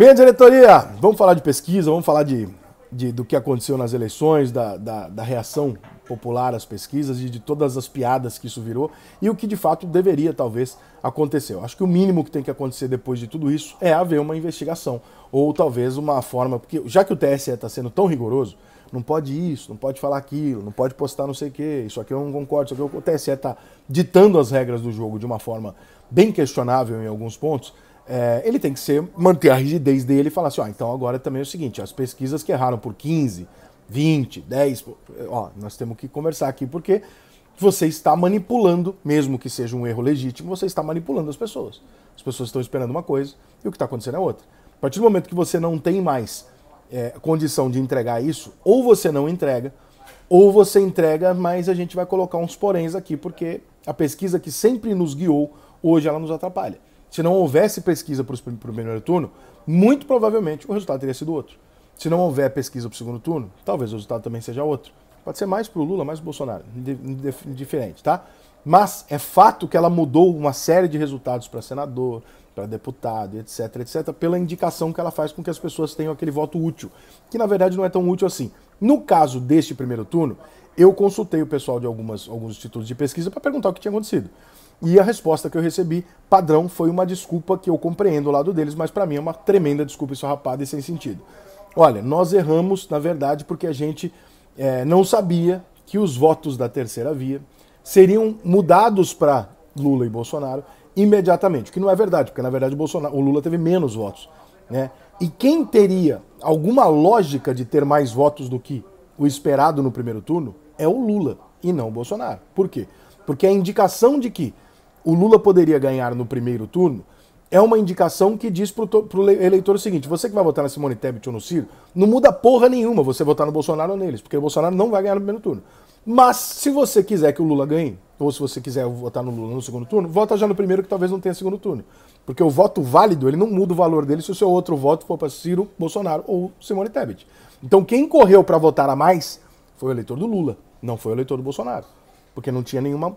Minha diretoria, vamos falar de pesquisa, vamos falar do que aconteceu nas eleições, da reação popular às pesquisas e de todas as piadas que isso virou e o que de fato deveria talvez acontecer. Eu acho que o mínimo que tem que acontecer depois de tudo isso é haver uma investigação ou talvez uma forma, porque já que o TSE está sendo tão rigoroso, não pode isso, não pode falar aquilo, não pode postar não sei o que, isso aqui eu não concordo, isso aqui o TSE está ditando as regras do jogo de uma forma bem questionável em alguns pontos. Ele tem que manter a rigidez dele e falar assim, então agora também é o seguinte, as pesquisas que erraram por 15, 20, 10, nós temos que conversar aqui porque você está manipulando, mesmo que seja um erro legítimo, você está manipulando as pessoas. As pessoas estão esperando uma coisa e o que está acontecendo é outra. A partir do momento que você não tem mais condição de entregar isso, ou você não entrega, ou você entrega, mas a gente vai colocar uns poréns aqui, porque a pesquisa que sempre nos guiou, hoje ela nos atrapalha. Se não houvesse pesquisa para o primeiro turno, muito provavelmente o resultado teria sido outro. Se não houver pesquisa para o segundo turno, talvez o resultado também seja outro. Pode ser mais para o Lula, mais para o Bolsonaro, diferente, tá? Mas é fato que ela mudou uma série de resultados para senador, para deputado, etc, pela indicação que ela faz com que as pessoas tenham aquele voto útil, que na verdade não é tão útil assim. No caso deste primeiro turno, eu consultei o pessoal de alguns institutos de pesquisa para perguntar o que tinha acontecido. E a resposta que eu recebi, padrão, foi uma desculpa que eu compreendo o lado deles, mas para mim é uma tremenda desculpa esfarrapada e sem sentido. Olha, nós erramos, na verdade, porque a gente não sabia que os votos da terceira via seriam mudados para Lula e Bolsonaro imediatamente, o que não é verdade, porque na verdade o Lula teve menos votos, né? E quem teria alguma lógica de ter mais votos do que o esperado no primeiro turno é o Lula e não o Bolsonaro. Por quê? Porque a indicação de que o Lula poderia ganhar no primeiro turno é uma indicação que diz pro eleitor o seguinte: você que vai votar na Simone Tebet ou no Ciro, não muda porra nenhuma você votar no Bolsonaro ou neles, porque o Bolsonaro não vai ganhar no primeiro turno. Mas se você quiser que o Lula ganhe, ou se você quiser votar no Lula no segundo turno, vota já no primeiro que talvez não tenha segundo turno. Porque o voto válido, ele não muda o valor dele se o seu outro voto for para Ciro, Bolsonaro ou Simone Tebet. Então quem correu para votar a mais foi o eleitor do Lula, não foi o eleitor do Bolsonaro. Porque não tinha nenhuma,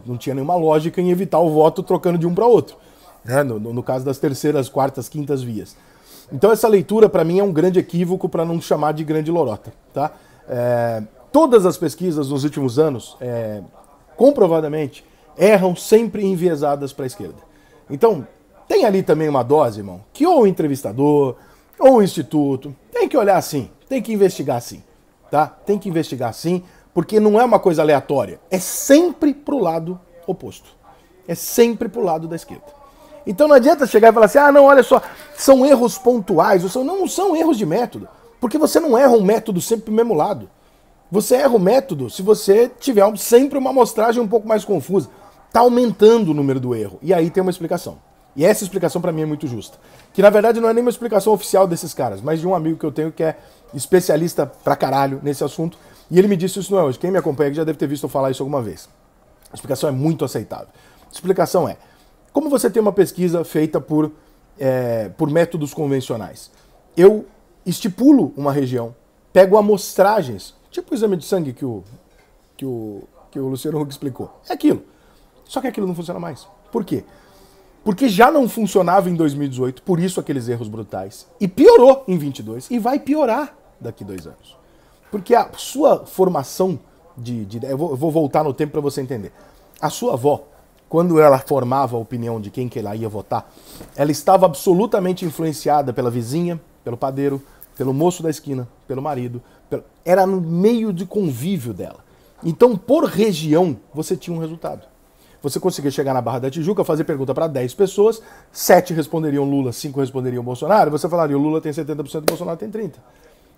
não tinha nenhuma lógica em evitar o voto trocando de um para outro, né? No caso das terceiras, quartas, quintas vias. Então essa leitura para mim é um grande equívoco, para não chamar de grande lorota, tá? Todas as pesquisas nos últimos anos, comprovadamente, erram sempre enviesadas para a esquerda. Então, tem ali também uma dose, irmão, que ou o entrevistador, ou o instituto, tem que olhar assim, tem que investigar assim, tá? Tem que investigar assim, porque não é uma coisa aleatória, é sempre pro lado oposto. É sempre pro lado da esquerda. Então não adianta chegar e falar assim, não, olha só, são erros pontuais, não são erros de método, porque você não erra um método sempre pro mesmo lado. Você erra o método se você tiver sempre uma amostragem um pouco mais confusa. Está aumentando o número do erro. E aí tem uma explicação. E essa explicação para mim é muito justa. Que na verdade não é nem uma explicação oficial desses caras, mas de um amigo que eu tenho que é especialista pra caralho nesse assunto. E ele me disse isso não é hoje. Quem me acompanha já deve ter visto eu falar isso alguma vez. A explicação é muito aceitável. A explicação é, como você tem uma pesquisa feita por métodos convencionais, eu estipulo uma região, pego amostragens, tipo o exame de sangue que o Luciano Huck explicou. É aquilo. Só que aquilo não funciona mais. Por quê? Porque já não funcionava em 2018, por isso aqueles erros brutais. E piorou em 22 e vai piorar daqui 2 anos. Porque a sua formação eu vou voltar no tempo para você entender. A sua avó, quando ela formava a opinião de quem que ela ia votar, ela estava absolutamente influenciada pela vizinha, pelo padeiro, pelo moço da esquina, pelo marido. Era no meio de convívio dela. Então, por região, você tinha um resultado. Você conseguia chegar na Barra da Tijuca, fazer pergunta para 10 pessoas, 7 responderiam Lula, 5 responderiam Bolsonaro, você falaria o Lula tem 70%, o Bolsonaro tem 30%.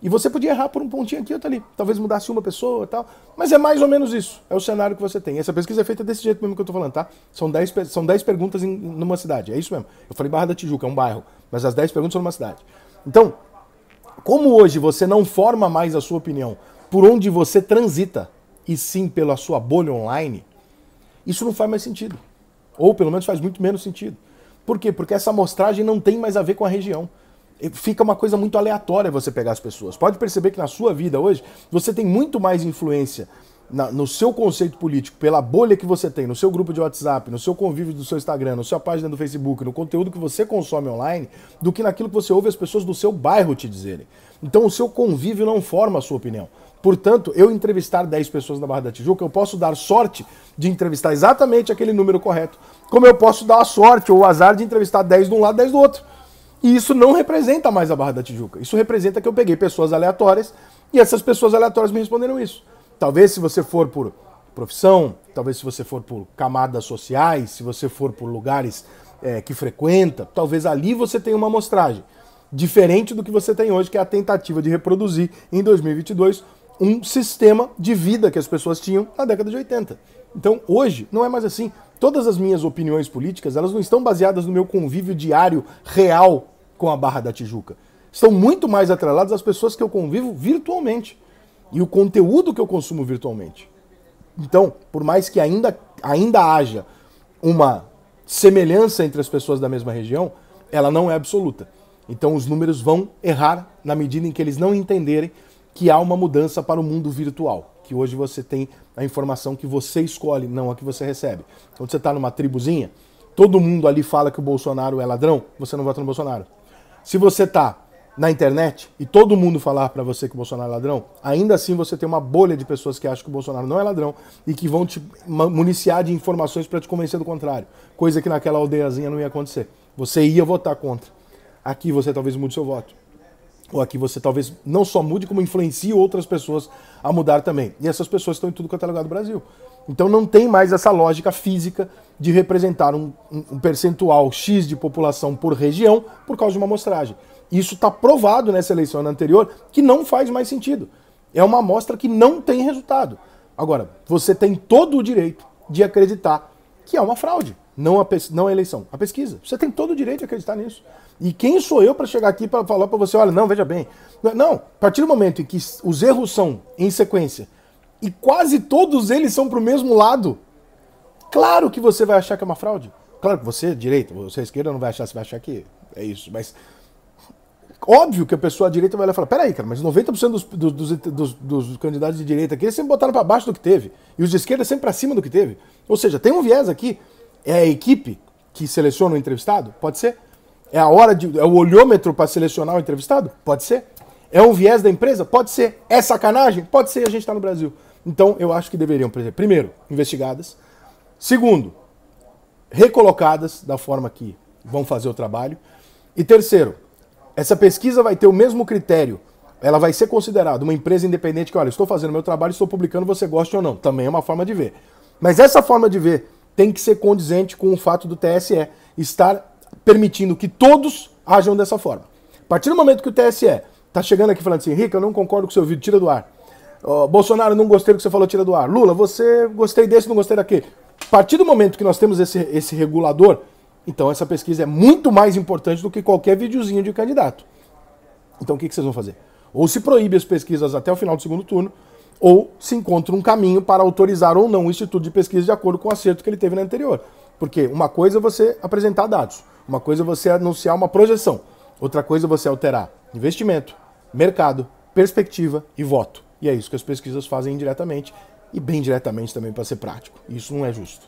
E você podia errar por um pontinho aqui ou ali, talvez mudasse uma pessoa e tal, mas é mais ou menos isso, é o cenário que você tem. Essa pesquisa é feita desse jeito mesmo que eu tô falando, tá? São 10 perguntas numa cidade, é isso mesmo. Eu falei Barra da Tijuca, é um bairro, mas as 10 perguntas são numa cidade. Então, como hoje você não forma mais a sua opinião por onde você transita, e sim pela sua bolha online, isso não faz mais sentido. Ou pelo menos faz muito menos sentido. Por quê? Porque essa amostragem não tem mais a ver com a região. Fica uma coisa muito aleatória você pegar as pessoas. Pode perceber que na sua vida hoje, você tem muito mais influência no seu conceito político, pela bolha que você tem, no seu grupo de WhatsApp, no seu convívio do seu Instagram, na sua página do Facebook, no conteúdo que você consome online, do que naquilo que você ouve as pessoas do seu bairro te dizerem. Então o seu convívio não forma a sua opinião. Portanto, eu entrevistar 10 pessoas na Barra da Tijuca, eu posso dar sorte de entrevistar exatamente aquele número correto, como eu posso dar a sorte ou o azar de entrevistar 10 de um lado e 10 do outro. E isso não representa mais a Barra da Tijuca. Isso representa que eu peguei pessoas aleatórias e essas pessoas aleatórias me responderam isso. Talvez se você for por profissão, talvez se você for por camadas sociais, se você for por lugares que frequenta, talvez ali você tenha uma amostragem diferente do que você tem hoje, que é a tentativa de reproduzir em 2022 um sistema de vida que as pessoas tinham na década de 80. Então, hoje, não é mais assim. Todas as minhas opiniões políticas, elas não estão baseadas no meu convívio diário real com a Barra da Tijuca. Estão muito mais atreladas às pessoas que eu convivo virtualmente e o conteúdo que eu consumo virtualmente. Então, por mais que ainda haja uma semelhança entre as pessoas da mesma região, ela não é absoluta. Então, os números vão errar na medida em que eles não entenderem que há uma mudança para o mundo virtual, que hoje você tem a informação que você escolhe, não a que você recebe. Quando você está numa tribuzinha, todo mundo ali fala que o Bolsonaro é ladrão, você não vota no Bolsonaro. Se você está na internet e todo mundo falar para você que o Bolsonaro é ladrão, ainda assim você tem uma bolha de pessoas que acham que o Bolsonaro não é ladrão e que vão te municiar de informações para te convencer do contrário, coisa que naquela aldeiazinha não ia acontecer. Você ia votar contra. Aqui você talvez mude seu voto. Ou aqui você talvez não só mude, como influencie outras pessoas a mudar também. E essas pessoas estão em tudo quanto é lugar do Brasil. Então não tem mais essa lógica física de representar um percentual X de população por região por causa de uma amostragem. Isso está provado nessa eleição anterior que não faz mais sentido. É uma amostra que não tem resultado. Agora, você tem todo o direito de acreditar que é uma fraude, não a eleição, a pesquisa. Você tem todo o direito de acreditar nisso. E quem sou eu para chegar aqui para falar para você, olha, não, veja bem. Não, a partir do momento em que os erros são em sequência e quase todos eles são para o mesmo lado, claro que você vai achar que é uma fraude. Claro que você, direita, você esquerda, não vai achar, você vai achar que é isso. Mas óbvio que a pessoa à direita vai olhar e falar, peraí, cara, mas 90% dos candidatos de direita aqui, eles sempre botaram para baixo do que teve. E os de esquerda sempre para cima do que teve. Ou seja, tem um viés aqui. É a equipe que seleciona o entrevistado? Pode ser. É o olhômetro para selecionar o entrevistado? Pode ser. É um viés da empresa? Pode ser. É sacanagem? Pode ser, a gente está no Brasil. Então, eu acho que deveriam, por exemplo, primeiro, investigadas. Segundo, recolocadas da forma que vão fazer o trabalho. E terceiro, essa pesquisa vai ter o mesmo critério. Ela vai ser considerada uma empresa independente que, olha, estou fazendo meu trabalho, estou publicando, você gosta ou não. Também é uma forma de ver. Mas essa forma de ver tem que ser condizente com o fato do TSE estar permitindo que todos ajam dessa forma. A partir do momento que o TSE está chegando aqui falando assim, Rica, eu não concordo com o seu vídeo, tira do ar. Bolsonaro, não gostei do que você falou, tira do ar. Lula, você gostei desse, não gostei daquele. A partir do momento que nós temos esse regulador, então essa pesquisa é muito mais importante do que qualquer videozinho de candidato. Então o que vocês vão fazer? Ou se proíbe as pesquisas até o final do segundo turno, ou se encontra um caminho para autorizar ou não o Instituto de Pesquisa de acordo com o acerto que ele teve na anterior. Porque uma coisa é você apresentar dados, uma coisa é você anunciar uma projeção, outra coisa é você alterar investimento, mercado, perspectiva e voto. E é isso que as pesquisas fazem indiretamente e bem diretamente também para ser prático. Isso não é justo.